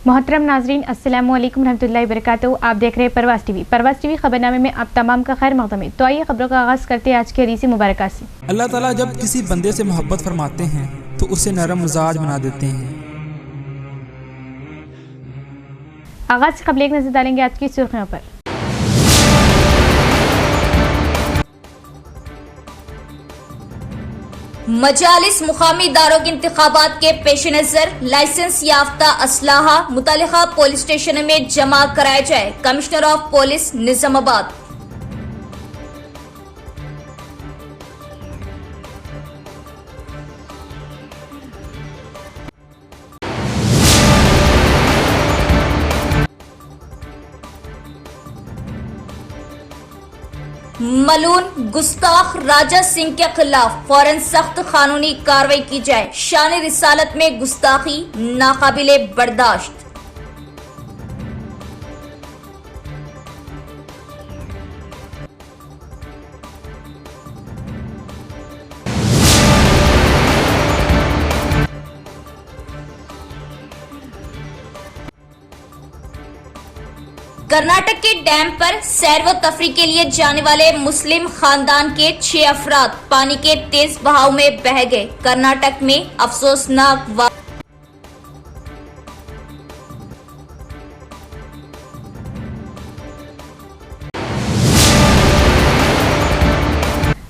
मोहतरम नाजरीन, अस्सलामु अलैकुम रहमतुल्लाहि वबरकातुहू। आप देख रहे हैं परवाज़ टीवी। परवाज़ टीवी खबरनामे में आप तमाम का खैर मक़दम है। तो आइए खबरों का आगाज़ करते हैं आज के हदीस मुबारक से। अल्लाह ताला जब किसी बंदे से मोहब्बत फरमाते हैं तो उसे नरम मिजाज बना देते हैं। आगाज़ से कबल एक नज़र डालेंगे आज की सुर्खियों पर। मजालिस मुकामी दारों के इंतखाबात के पेश नजर लाइसेंस याफ्ता असलाहा मुतालिका पुलिस स्टेशन में जमा कराया जाए। Commissioner of police Nizamabad. मलून गुस्ताख राजा सिंह के खिलाफ फौरन सख्त कानूनी कार्रवाई की जाए। शान रिसालत में गुस्ताखी नाकाबिले बर्दाश्त। कर्नाटक के डैम पर सैर व तफरीह के लिए जाने वाले मुस्लिम खानदान के 6 अफराद पानी के तेज बहाव में बह गए। कर्नाटक में अफसोसनाक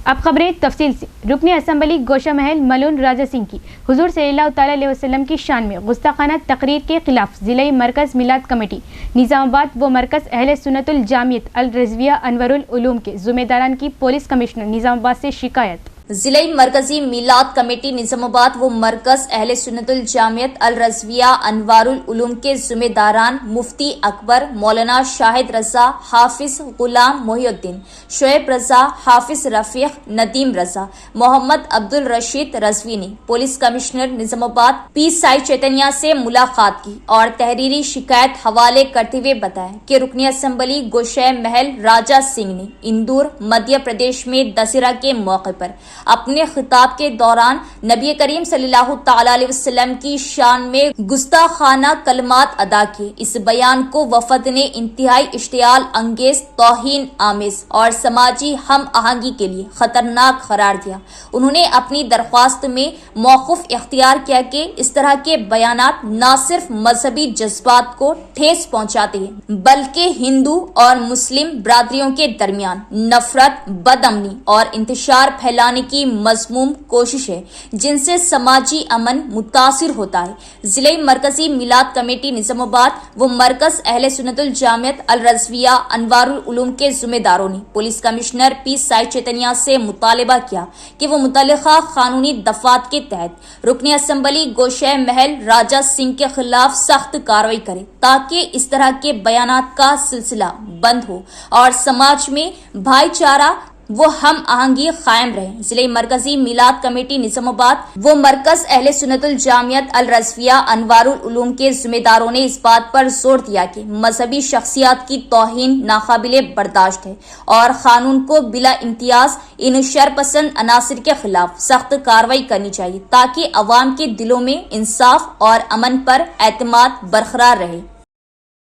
अब खबरें तफसील से। रुकने असम्बली गोशा महल मलून राजा सिंह की हुजूर सल्लल्लाहु तआला अलैहि वसल्लम की शान में गुस्ताखाना तकरीर के खिलाफ जिला मरकज़ मिलाद कमेटी निजामाबाद व मरकज़ अहले सुन्नतुल जामियत अल रज़विया अनवरुल उलूम के ज़िम्मेदारान की पुलिस कमिश्नर निजामाबाद से शिकायत। जिला मरकजी मिलाद कमेटी निजामाबाद व मरकज अहले सुन्नतुल जामियत अल रज़विया अनवारुल उलूम के ज़िम्मेदारान मुफ्ती अकबर, मौलाना शाहिद रजा, हाफिज गुलाम मोहिउद्दीन, शोएब रजा, हाफिज रफीक, नदीम रजा, मोहम्मद अब्दुल रशीद रज़वी ने police commissioner Nizamabad P Sai Chaitanya से मुलाकात की और तहरीरी शिकायत हवाले करते हुए बताया कि रुकनी असम्बली गोशा महल राजा सिंह ने इंदौर मध्य प्रदेश में दशहरा के मौके पर अपने खिताब के दौरान नबी करीम सल्लल्लाहु तआला अलैहि वसल्लम की शान में गुस्ताखाना कलमात अदा किए। इस बयान को वफद ने इंतहाई इश्तियाल अंगेज, तौहीन आमेज और समाजी हम आहंगी के लिए खतरनाक करार दिया। उन्होंने अपनी दरख्वास्त में मौक़िफ़ इख्तियार किया कि इस तरह के बयानात न सिर्फ मजहबी जज्बात को ठेस पहुंचाते हैं बल्कि हिंदू और मुस्लिम बरादरियों के दरमियान नफरत, बदअमनी और इंतशार फैलाने की मज़मूम कोशिश है जिनसे समाजी अमन मुतासिर होता है। जिले मरकजी मिलाद कमेटी निजामाबाद व मरकज अहले सुन्नतुल जामियत अल रज़विया अनवारुल उलूम के ज़िम्मेदारों ने police commissioner P Sai Chaitanya से मुतालबा किया कि वो मुतल्लिका कानूनी दफात के तहत रुकनी असम्बली गोशा महल राजा सिंह के खिलाफ सख्त कार्रवाई करे ताकि इस तरह के बयानात का सिलसिला बंद हो और समाज में भाईचारा वो हम आहंगी कायम रहे। जिले मरकजी मिलाद कमेटी निजामाबाद वो मरकज अहले सुन्नतुल जामियत अल रज़विया अनवारुल उलूम के ज़िम्मेदारों ने इस बात पर जोर दिया कि मजहबी शख्सियात की तौहीन नाकाबिले बर्दाश्त है और कानून को बिला इम्तियाज इन शरपसंद अनासिर के खिलाफ सख्त कार्रवाई करनी चाहिए ताकि अवाम के दिलों में इंसाफ और अमन पर एतमाद बरकरार रहे।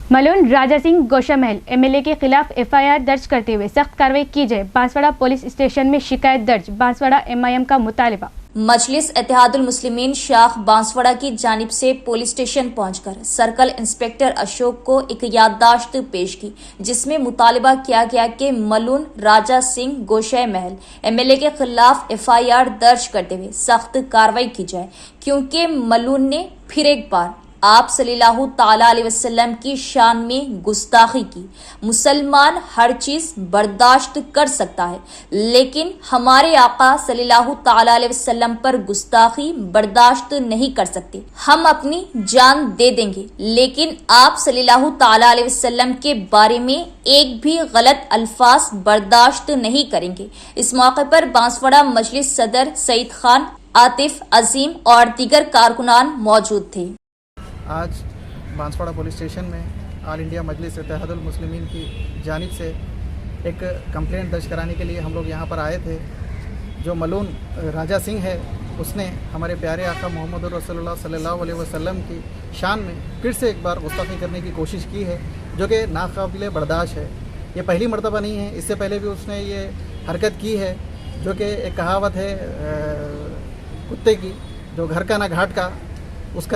मलून राजा सिंह गोशा महल एमएलए के खिलाफ एफआईआर दर्ज करते हुए सख्त कार्रवाई की जाए। बांसवाड़ा पुलिस स्टेशन में शिकायत दर्ज। बांसवाड़ा एमआईएम का मुतालिबा। मजलिस इत्तेहादुल मुस्लिमीन शाख बांसवाड़ा की जानिब से पुलिस स्टेशन पहुंचकर सर्कल इंस्पेक्टर अशोक को एक याददाश्त पेश की जिसमें मुतालबा किया गया कि मलून राजा सिंह गोशा महल एमएलए के खिलाफ एफआईआर दर्ज करते हुए सख्त कार्रवाई की जाए क्योंकि मलून ने फिर एक बार आप सल्लल्लाहु तआला अलैहि वसल्लम की शान में गुस्ताखी की। मुसलमान हर चीज बर्दाश्त कर सकता है लेकिन हमारे आका सल्लल्लाहु तआला अलैहि वसल्लम पर गुस्ताखी बर्दाश्त नहीं कर सकते। हम अपनी जान दे देंगे लेकिन आप सल्लल्लाहु तआला अलैहि वसल्लम के बारे में एक भी गलत अल्फाज बर्दाश्त नहीं करेंगे। इस मौके पर बांसवाड़ा मजलिस सदर सईद खान, आतिफ, अजीम और दीगर कारकुनान मौजूद थे। आज बांसवाड़ा पुलिस स्टेशन में ऑल इंडिया मजलिस इत्तेहादुल मुस्लिमीन की जानिब से एक कंप्लेंट दर्ज कराने के लिए हम लोग यहाँ पर आए थे। जो मलून राजा सिंह है اس نے ہمارے پیارے آقا محمد رسول اللہ صلی اللہ علیہ وسلم کی شان میں پھر سے ایک بار گستاخی کرنے کی کوشش کی ہے، جو کہ ناقابل برداشت ہے۔ یہ پہلی مرتبہ نہیں ہے، اس سے پہلے بھی اس نے یہ حرکت کی ہے، جو کہ ایک کہاوت ہے کتے کی، جو گھر کا نہ گھاٹ کا، اس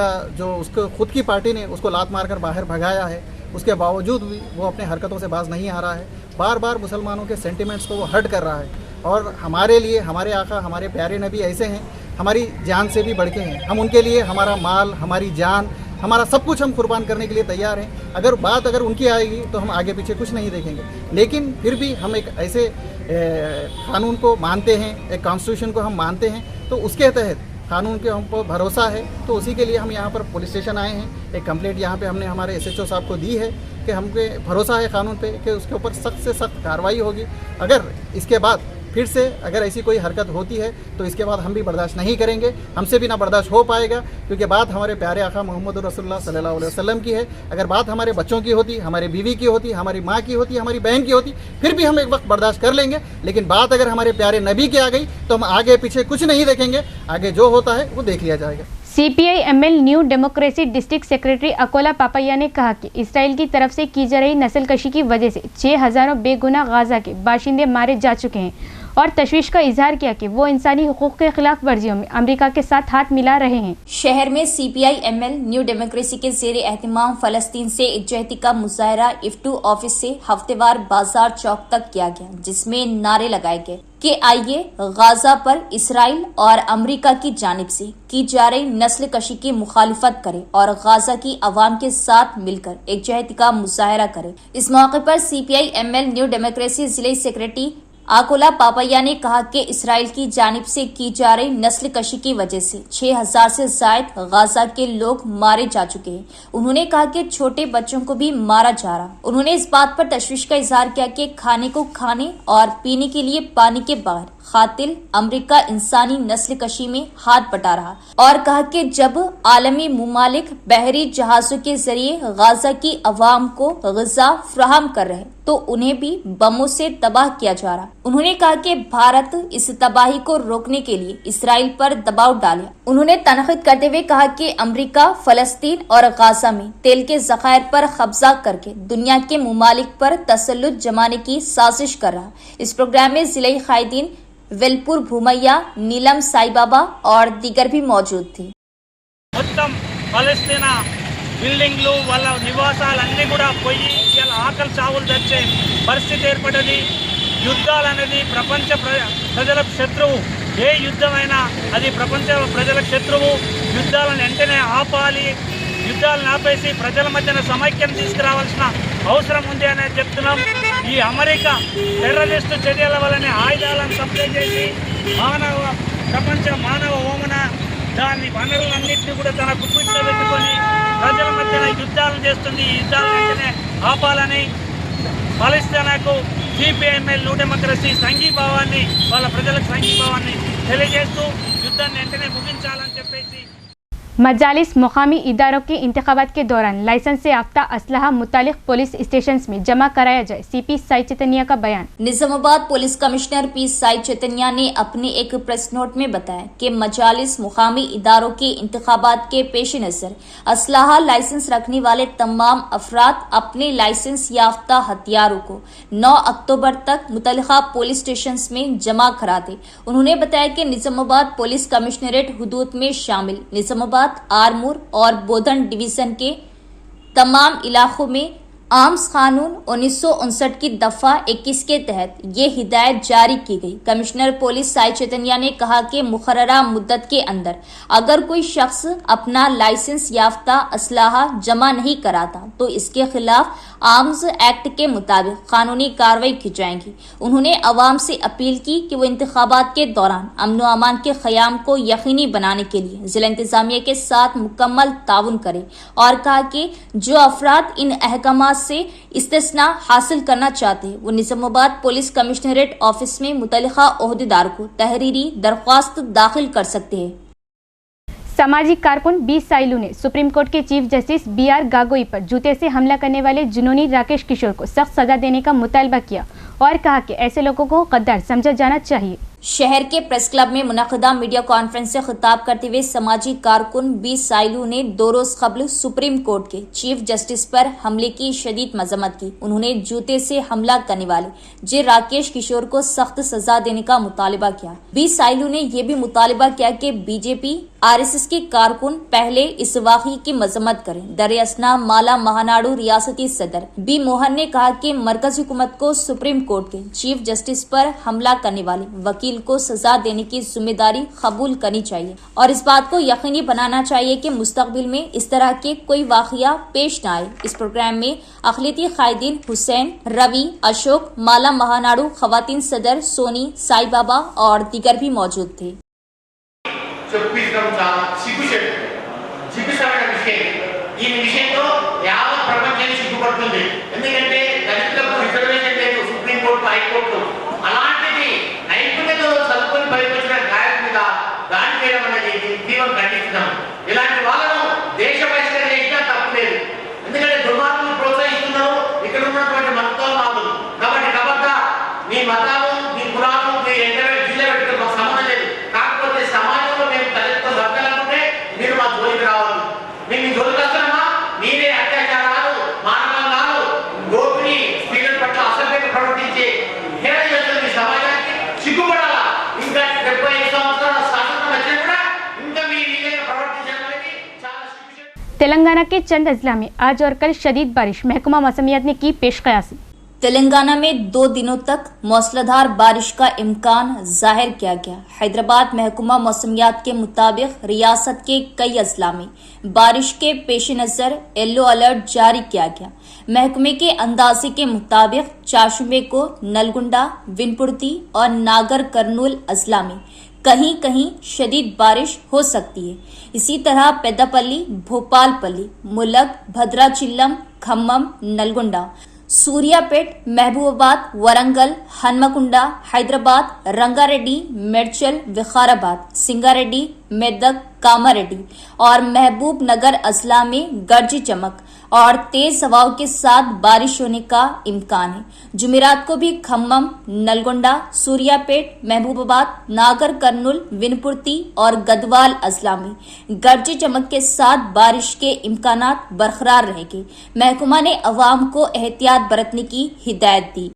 کو خود کی پارٹی نے اس کو لات مار کر باہر بھگایا ہے، اس کے باوجود بھی وہ اپنے حرکتوں سے باز نہیں آ رہا ہے، بار بار مسلمانوں کے سینٹیمنٹس کو وہ ہرٹ کر رہا ہے، اور ہمارے لیے ہمارے آقا ہمارے پیارے نبی ایسے ہیں، ہماری جان سے بھی بڑھ کے ہیں، ہم ان کے لیے ہمارا مال، ہماری جان، ہمارا سب کچھ ہم قربان کرنے کے لیے تیار ہیں۔ اگر ان کی آئے گی تو ہم آگے پیچھے کچھ نہیں دیکھیں گے، لیکن پھر بھی ہم ایک ایسے قانون کو مانتے ہیں، ایک کانسٹیٹیوشن کو ہم مانتے ہیں، تو اس کے تحت قانون کے ہم کو بھروسہ ہے، تو اسی کے لیے ہم یہاں پر پولیس اسٹیشن آئے ہیں۔ ایک کمپلینٹ یہاں پہ ہم نے ہمارے SHO صاحب کو دی ہے کہ ہم پہ بھروسہ ہے قانون پہ کہ اس کے اوپر سخت سے سخت کارروائی ہوگی۔ اگر اس کے بعد پھر سے اگر ایسی کوئی حرکت ہوتی ہے تو اس کے بعد ہم بھی برداشت نہیں کریں گے، ہم سے بھی نہ برداشت ہو پائے گا، کیونکہ بات ہمارے پیارے آقا محمد رسول اللہ صلی اللہ علیہ وسلم کی ہے۔ اگر بات ہمارے بچوں کی ہوتی، ہمارے بیوی کی ہوتی، ہماری ماں کی ہوتی، ہماری بہن کی ہوتی، پھر بھی ہم ایک وقت برداشت کر لیں گے، لیکن بات اگر ہمارے پیارے نبی کی آ گئی تو ہم آگے پیچھے کچھ نہیں دیکھیں گے، آگے جو ہوتا ہے وہ دیکھ لیا جائے گا۔ CPI-ML new democracy district secretary Akula Papaiah نے کہا کہ اسرائیل کی طرف سے کی جا رہی نسل کشی کی وجہ سے 6000 بے گناہ غزہ کے باشندے مارے جا چکے ہیں، اور تشویش کا اظہار کیا کہ وہ انسانی حقوق کے خلاف ورزیوں میں امریکہ کے ساتھ ہاتھ ملا رہے ہیں۔ شہر میں CPI-ML نیو ڈیموکریسی کے زیر اہتمام فلسطین سے یکجہتی کا مظاہرہ IFTU آفس سے ہفتے وار بازار چوک تک کیا گیا، جس میں نعرے لگائے گئے کہ آئیے غزہ پر اسرائیل اور امریکہ کی جانب سے کی جا رہی نسل کشی کی مخالفت کرے اور غزہ کی عوام کے ساتھ مل کر یکجہتی کا مظاہرہ کرے۔ اس موقع پر CPI-ML نیو ڈیموکریسی ضلعی سیکریٹری اکولا پاپیا نے کہا کہ اسرائیل کی جانب سے کی جا رہی نسل کشی کی وجہ سے 6000 سے زائد غزہ کے لوگ مارے جا چکے ہیں۔ انہوں نے کہا کہ چھوٹے بچوں کو بھی مارا جا رہا۔ انہوں نے اس بات پر تشویش کا اظہار کیا کہ کھانے کو کھانے اور پینے کے لیے پانی کے بغیر قاتل امریکہ انسانی نسل کشی میں ہاتھ بٹا رہا، اور کہا کہ جب عالمی ممالک بحری جہازوں کے ذریعے غزہ کی عوام کو غذا فراہم کر رہے تو انہیں بھی بموں سے تباہ کیا جا رہا۔ انہوں نے کہا کہ بھارت اس تباہی کو روکنے کے لیے اسرائیل پر دباؤ ڈالے۔ انہوں نے تنقید کرتے ہوئے کہا کہ امریکہ فلسطین اور غزہ میں تیل کے ذخائر پر قبضہ کر کے دنیا کے ممالک پر تسلط جمانے کی سازش کر رہا۔ اس پروگرام میں ضلعی قائدین ویلپور بھومیا، نیلم سائی بابا اور دیگر بھی موجود تھے۔ మొత్తం పాలస్తీనా బిల్డింగ్లు వాళ్ళ నివాసాలన్నీ కూడా పోయి ఇలా ఆకలి చావులు తెచ్చే పరిస్థితి ఏర్పడ్డది। యుద్ధాలు అనేది ప్రపంచ ప్రజలకు శత్రువు। ఏ యుద్ధమైనా అది ప్రపంచ ప్రజలకు శత్రువు। యుద్ధాలను వెంటనే ఆపాలి, యుద్ధాలను ఆపేసి ప్రజల మధ్యన సమైక్యం తీసుకురావాల్సిన అవసరం ఉంది అనేది చెప్తున్నాం। ఈ అమెరికా టెర్రరిస్టు చర్యల వల్లనే ఆయుధాలను సప్లై చేసి ప్రపంచ మానవ హోమన దాని వనరులన్నింటినీ కూడా తన గుప్పిట్లో పెట్టుకొని ప్రజల మధ్యన యుద్ధాలను చేస్తుంది। ఈ యుద్ధాలను వెంటనే ఆపాలని పాలస్తీనాకు CPI-ML న్యూ డెమోక్రసీ సంఘీభావాన్ని వాళ్ళ ప్రజలకు సంఘీభావాన్ని తెలియజేస్తూ యుద్ధాన్ని వెంటనే ముగించాలని చెప్పేసి مجالس مقامی اداروں کے انتخابات کے دوران لائسنس سے یافتہ اسلحہ متعلق پولیس اسٹیشنز میں جمع کرایا جائے، CP سائی چیتنیا کا بیان۔ نظام آباد پولیس کمشنر P سائی چیتنیا نے اپنے ایک پریس نوٹ میں بتایا کہ مجالس مقامی اداروں کے انتخابات کے پیش نظر اسلحہ لائسنس رکھنے والے تمام افراد اپنے لائسنس یافتہ ہتھیاروں کو 9 اکتوبر تک متعلقہ پولیس اسٹیشنز میں جمع کرا دیں۔ انہوں نے بتایا کہ نظام آباد پولیس کمشنریٹ حدود میں شامل نظام آباد، آرمور اور بودھن ڈویژن کے تمام علاقوں میں آرمز قانون 1959 کی دفعہ 21 کے تحت یہ ہدایت جاری کی گئی۔ کمشنر پولیس سائی چیتنیا نے کہا کہ مقررہ مدت کے اندر اگر کوئی شخص اپنا لائسنس یافتہ اسلحہ جمع نہیں کراتا تو اس کے خلاف آرمز ایکٹ کے مطابق قانونی کارروائی کی جائے گی۔ انہوں نے عوام سے اپیل کی کہ وہ انتخابات کے دوران امن و امان کے قیام کو یقینی بنانے کے لیے ضلع انتظامیہ کے ساتھ مکمل تعاون کریں، اور کہا کہ جو افراد ان احکامات سے استثناء حاصل کرنا چاہتے ہیں وہ نظام آباد پولیس کمشنریٹ آفس میں متعلقہ عہدیدار کو تحریری درخواست داخل کر سکتے ہیں۔ سماجی کارکن بی سائلو نے سپریم کورٹ کے چیف جسٹس BR گاگوئی پر جوتے سے حملہ کرنے والے جنونی راکیش کشور کو سخت سزا دینے کا مطالبہ کیا، اور کہا کہ ایسے لوگوں کو غدار سمجھا جانا چاہیے۔ शहर के प्रेस क्लब में मुनक़दा मीडिया कॉन्फ्रेंस से खिताब करते हुए समाजी कारकुन बी साइलू ने 2 रोज कबल सुप्रीम कोर्ट के चीफ जस्टिस पर हमले की शदीद मजम्मत की। उन्होंने जूते से हमला करने वाले जे राकेश किशोर को सख्त सजा देने का मुतालबा किया। बी साइलू ने यह भी मुतालबा किया कि बीजेपी RSS के कारकुन पहले इस वाक़ई की मजम्मत करें। दर असना माला महानाडू रियासती सदर बी मोहन ने कहा कि मरकजी हुकूमत को सुप्रीम कोर्ट के चीफ जस्टिस पर हमला करने वाले वकील को सजा देने की जिम्मेदारी कबूल करनी चाहिए और इस बात को यकीनी बनाना चाहिए कि मुस्तकबिल में इस तरह के कोई वाक़या पेश न आए। इस प्रोग्राम में अक़लियती कायदीन हुसैन, रवि, अशोक, माला महानाडू खवातीन सदर सोनी, साई बाबा और दीगर भी मौजूद थे। సిగ్గుసమైన విషయం ఈ విషయంలో యావత్ ప్రపంచాన్ని సిగ్గుపడుతుంది. ఎందుకంటే దళితులకు రిజర్వేషన్ లేదు సుప్రీంకోర్టు, హైకోర్టు. అలాంటిది నైపుణ్యత చదువుకొని పైకొచ్చిన గాయకు మీద దాడి చేయడం అనేది తీవ్రం ఖండిస్తున్నాం. ఇలాంటి వాళ్ళను దేశ బహిష్కరణ చేసినా తప్పు లేదు. ఎందుకంటే దుర్మార్గులను ప్రోత్సహిస్తున్నారు ఇక్కడ ఉన్నటువంటి మతోన్మాదులు. కాబట్టి కబద్దా మీ మతాలు, మీ కులాలు, మీ ఎంటర్వైట్ జిల్లా పెట్టుకుని మాకు సంబంధం లేదు. కాకపోతే సమాజంలో మేము దళితులు బతకాలనుకుంటే మీరు మా జోలికి రావద్దు. మేము మీ జోలికి వస్తున్నామా? మీరే అత్యాచారాలు, మానవంగాలు, గోపిని స్త్రీల పట్ల అసభ్యంగా ప్రవర్తించే హేళన చేస్తున్న మీ సమాజానికి సిగ్గుపడాలా? ఇంకా 75 సంవత్సరాల స్వాతంత్రం వచ్చినా కూడా ఇంకా మీ విధంగా ప్రవర్తించడం అనేది చాలా సిగ్గుచేటు. तेलंगाना के चंद अजला में आज और कल शदीद बारिश, महकमा मौसमियात ने की पेश कयासी। तेलंगाना में 2 दिनों तक मौसलाधार बारिश का इम्कान जाहिर किया गया। हैदराबाद महकमा मौसमियात के मुताबिक रियासत के कई अजला में बारिश के पेश नज़र येलो अलर्ट जारी किया गया। महकमे के अंदाजे के मुताबिक चाशुमे को नलगुंडा, विनपुर्ती और नागर कर्नूल अजला में कहीं कहीं शदीद बारिश हो सकती है। इसी तरह पेद्दापल्ली, भोपालपल्ली, मुलग, भद्राचिल्लम, खम्मम, नलगुंडा, सूर्यापेट, महबूबाबाद, वरंगल, हन्मकुंडा, हैदराबाद, रंगारेड्डी, मेडचल, विखाराबाद, सिंगारेड्डी, मेदक, कामारेड्डी और महबूब नगर अजला में गरज चमक और तेज हवाओं के साथ बारिश होने का इम्कान है। जुमेरात को भी खम्मम, नलगोंडा, सूर्यापेट, महबूबाबाद, नागर कर्नूल, विनपुर्ती और गदवाल अजला में गरज चमक के साथ बारिश के इम्कानात बरकरार रहेंगे। महकमा ने अवाम को एहतियात बरतने की हिदायत दी।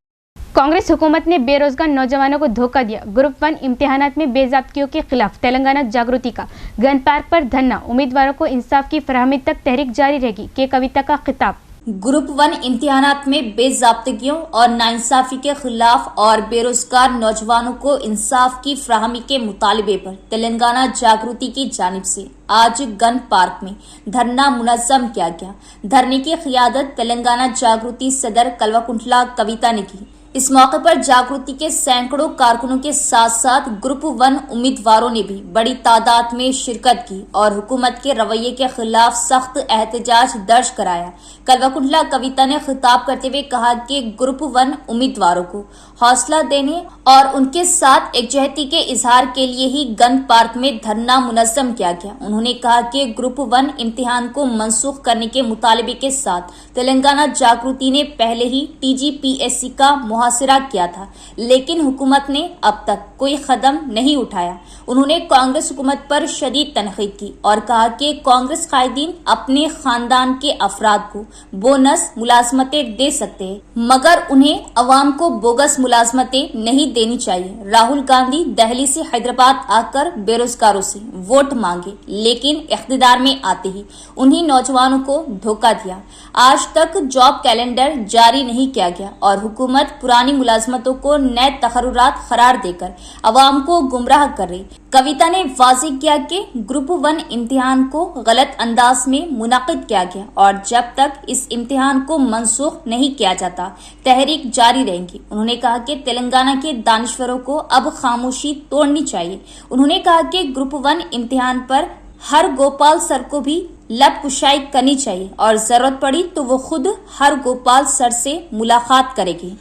कांग्रेस हुकूमत ने बेरोजगार नौजवानों को धोखा दिया। ग्रुप 1 इम्तिहानात में बेज़ाब्तियों के खिलाफ तेलंगाना जागृति का गन पार्क पर धरना, उम्मीदवारों को इंसाफ की फराहमी तक तहरीक जारी रहेगी के कविता का खिताब। ग्रुप 1 इम्तिहानात में बेज़ाब्तगियों और नाइंसाफी के खिलाफ और बेरोजगार नौजवानों को इंसाफ की फराहमी के मुतालबे पर तेलंगाना जागृति की जानिब से आज गन पार्क में धरना मुनज़्ज़म किया गया। धरने की क़ियादत तेलंगाना जागृति सदर कल्वाकुंटला कविता ने की। इस मौके पर जागृति के सैकड़ों कारकुनों के साथ साथ ग्रुप 1 उम्मीदवारों ने भी बड़ी तादाद में शिरकत की और हुकूमत के रवैये के खिलाफ सख्त एहतजाज दर्ज कराया। कल्वाकुंटला कविता ने खिताब करते हुए कहा कि ग्रुप 1 उम्मीदवारों को हौसला देने और उनके साथ एकजुहती के इजहार के लिए ही गन पार्क में धरना मुनज़्ज़म किया गया। उन्होंने कहा कि ग्रुप 1 इम्तिहान को मनसूख करने के मुतालबे के साथ तेलंगाना जागृति ने पहले ही TGPSC का मुहासिरा किया था, लेकिन हुकूमत ने अब तक कोई कदम नहीं उठाया। उन्होंने कांग्रेस हुकूमत पर शदीद तनकीद की और कहा कि कांग्रेस कायदीन अपने खानदान के अफराद को बोनस मुलाजमतें दे सकते हैं, मगर उन्हें अवाम को बोगस मुलाजमतें नहीं देनी चाहिए। राहुल गांधी दिल्ली से हैदराबाद आकर बेरोजगारों से वोट मांगे, लेकिन इख्तिदार में आते ही उन्हीं नौजवानों को धोखा दिया। आज तक जॉब कैलेंडर जारी नहीं किया गया और हुकूमत पुरानी मुलाजमतों को नए तकर्रुरात करार देकर अवाम को गुमराह कर रही। कविता ने वाज़ेह किया कि ग्रुप 1 इम्तिहान को गलत अंदाज में मुनाकिद किया गया और जब तक इस इम्तिहान को मनसूख नहीं किया जाता तहरीक जारी रहेगी। उन्होंने कहा कि तेलंगाना के दानिश्वरों को अब खामोशी तोड़नी चाहिए। उन्होंने कहा कि ग्रुप 1 इम्तिहान पर हर गोपाल सर को भी लब कुशाई करनी चाहिए और जरूरत पड़ी तो वो खुद हर गोपाल सर से मुलाकात करेगी।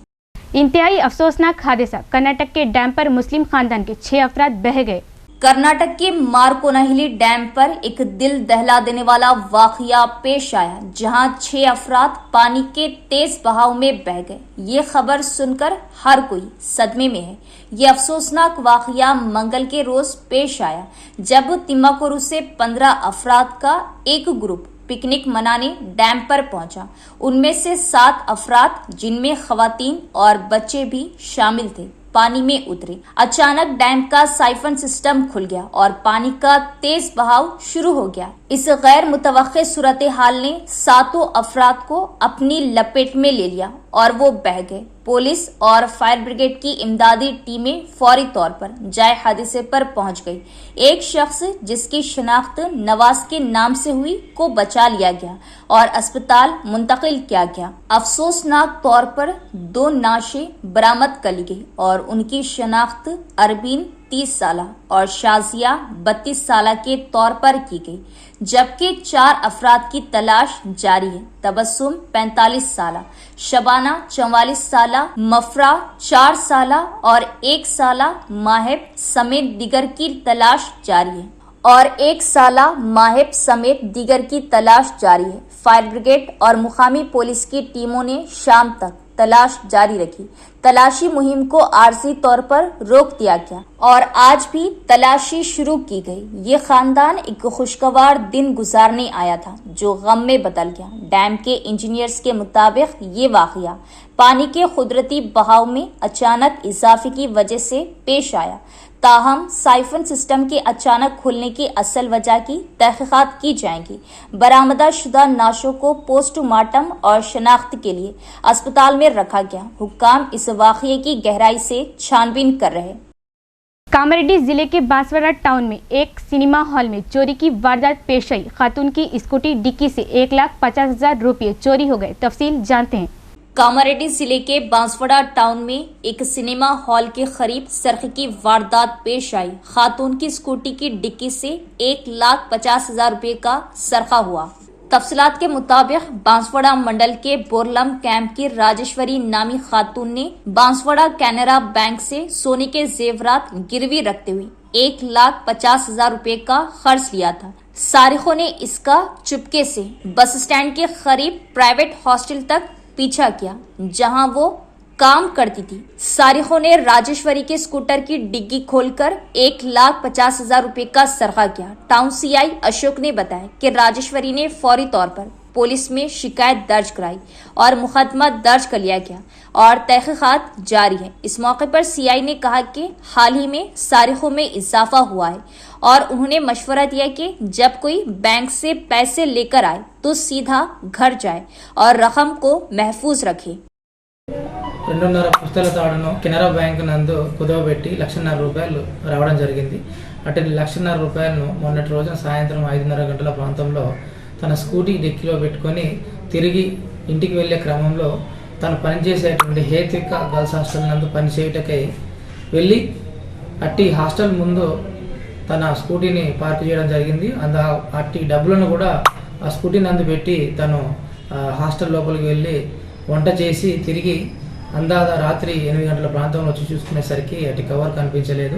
इंतहाई अफसोसनाक हादसा, कर्नाटक के डैम पर मुस्लिम खानदान के 6 अफराद बह गए। कर्नाटक के मारकोनहिली डैम पर एक दिल दहला देने वाला वाकया पेश आया, जहां 6 अफराद पानी के तेज बहाव में बह गए। ये खबर सुनकर हर कोई सदमे में है। ये अफसोसनाक वाकया मंगल के रोज पेश आया, जब तिम्माकुरु से 15 अफराद का एक ग्रुप पिकनिक मनाने डैम पर पहुंचा। उनमें से 7 अफराद, जिनमें खवातीन और बच्चे भी शामिल थे, पानी में उतरे। अचानक डैम का साइफन सिस्टम खुल गया और पानी का तेज बहाव शुरू हो गया। इस गैर मुतवक्के सूरत हाल ने 7 अफराद को अपनी लपेट में ले लिया और वो बह गए। पुलिस और फायर ब्रिगेड की इमदादी टीमें फौरी तौर पर जाए हादसे पर पहुंच गई। एक शख्स, जिसकी शनाख्त नवाज के नाम से हुई, को बचा लिया गया और अस्पताल मुंतकिल किया गया। अफसोसनाक तौर पर 2 नाशें बरामद कर ली गई और उनकी शनाख्त अरबीन 30 साल और शाजिया 32 साल के तौर पर की गई, जबकि 4 अफराद की तलाश जारी है। तबस्सुम 45 साल, शबाना 44 साल, मफरा 4 साल और 1 साल माहिब समेत दीगर की तलाश जारी है फायर ब्रिगेड और मुकामी पुलिस की टीमों ने शाम तक तलाश जारी रखी। तलाशी मुहिम को आरजी तौर पर रोक दिया गया और आज भी तलाशी शुरू की गई। ये खानदान एक खुशगवार दिन गुजारने आया था, जो गम में बदल गया। डैम के इंजीनियर्स के मुताबिक ये वाकया पानी के कुदरती बहाव में अचानक इजाफे की वजह से पेश आया। ताहम साइफन सिस्टम के अचानक खुलने की असल वजह की तहकीकात की जाएंगी। बरामदा शुदा नाशों को पोस्टमार्टम और शनाख्त के लिए अस्पताल में रखा गया। हुक्काम इस वाकये की गहराई से छानबीन कर रहे। कामारेड्डी जिले के बांसवाड़ा टाउन में एक सिनेमा हॉल में चोरी की वारदात पेश आई। खातून की स्कूटी डिक्की से 1,50,000 रुपये चोरी हो गए। तफसील जानते हैं। कामारेड्डी जिले के बांसवाड़ा टाउन में एक सिनेमा हॉल के करीब सरखे की वारदात पेश आई। खातून की स्कूटी की डिक्की से 1,50,000 रुपये का सरखा हुआ। तफसीलात के मुताबिक बांसवाड़ा मंडल के बोरलम कैंप की राजेश्वरी नामी खातून ने बांसवाड़ा कैनरा बैंक से सोने के जेवरात गिरवी रखते हुए 1,50,000 रुपये का खर्च लिया था। सारिखों ने इसका चुपके से बस स्टैंड के करीब प्राइवेट हॉस्टल तक पीछा किया, जहां वो काम करती थी। सारिखों ने राजेश्वरी के स्कूटर की डिग्गी खोलकर 1,50,000 रुपये का सरखा किया। टाउन सीआई अशोक ने बताया कि राजेश्वरी ने फौरी तौर पर पुलिस में शिकायत दर्ज कराई और मुकदमा दर्ज कर लिया गया और तहकीकात जारी है। इस मौके पर सीआई ने कहा कि हाल ही में सारिखों में इजाफा हुआ है और उन्होंने मशवरा दिया कि जब कोई बैंक से पैसे लेकर आए तो सीधा घर जाए और रकम को महफूज रखे। 2.5 పుస్తల తాడును కెనరా బ్యాంక్ నందు కుదవబెట్టి 1,50,000 రూపాయలు రావడం జరిగింది. అటు 1,50,000 రూపాయలను మొన్నటి రోజున సాయంత్రం 5:30 గంటల ప్రాంతంలో తన స్కూటీ డిక్కీలో పెట్టుకొని తిరిగి ఇంటికి వెళ్ళే క్రమంలో తను పనిచేసేటువంటి హేత్విక గర్ల్స్ హాస్టల్ నందు పనిచేయుటకై వెళ్ళి అట్టి హాస్టల్ ముందు తన స్కూటీని పార్క్ చేయడం జరిగింది. అట్టి డబ్బులను కూడా ఆ స్కూటీ నందు పెట్టి తను హాస్టల్ లోపలికి వెళ్ళి వంట చేసి తిరిగి అందాద రాత్రి 8 గంటల ప్రాంతంలో వచ్చి చూసుకునేసరికి అటు కవర్ కనిపించలేదు.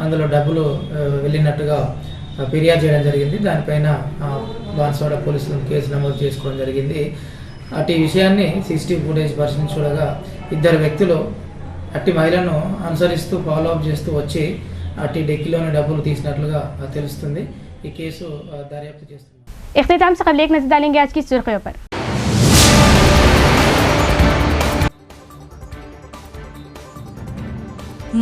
అందులో డబ్బులు వెళ్ళినట్టుగా ఫిర్యాదు చేయడం జరిగింది. దానిపైన బాన్స్వాడ పోలీసులు కేసు నమోదు చేసుకోవడం జరిగింది. అటు విషయాన్ని సీసీటీవీ ఫుటేజ్ పరిశీలించి చూడగా 2 వ్యక్తులు అట్టి మహిళను అనుసరిస్తూ ఫాలో అప్ చేస్తూ వచ్చి అట్టి డెక్కిలోని డబ్బులు తీసినట్లుగా తెలుస్తుంది. ఈ కేసు దర్యాప్తు చేస్తుంది. इख्तिताम से कबल एक नजर डालेंगे आज की सुर्खियों पर।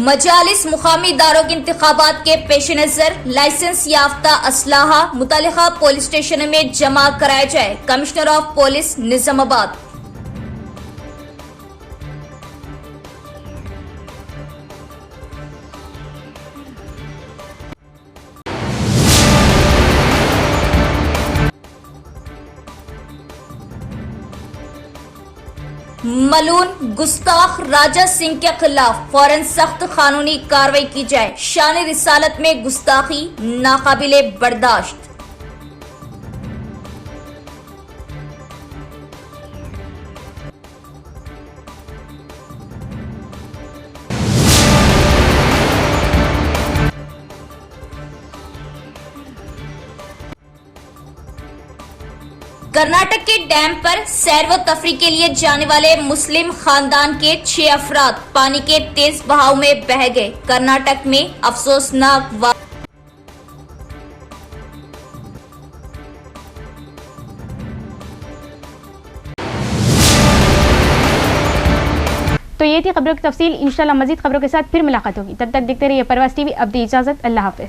मजालिस मुकामी दारों के इंतखाबात के पेश नजर लाइसेंस याफ्ता असलाहा मुतालिका पुलिस स्टेशन में जमा कराया जाए। Commissioner of police Nizamabad. मलून गुस्ताख राजा सिंह के खिलाफ फौरन सख्त कानूनी कार्रवाई की जाए। शान रिसालत में गुस्ताखी नाकाबिले बर्दाश्त। कर्नाटक के डैम पर सैर व तफरी के लिए जाने वाले मुस्लिम खानदान के 6 अफराद पानी के तेज बहाव में बह गए। कर्नाटक में अफसोसनाक तो ये थी खबरों की तफसील। इंशाल्लाह मजीद खबरों के साथ फिर मुलाकात होगी। तब तक देखते रहिए परवाज़ टीवी। अब दी इजाज़त, अल्लाह हाफ़िज़।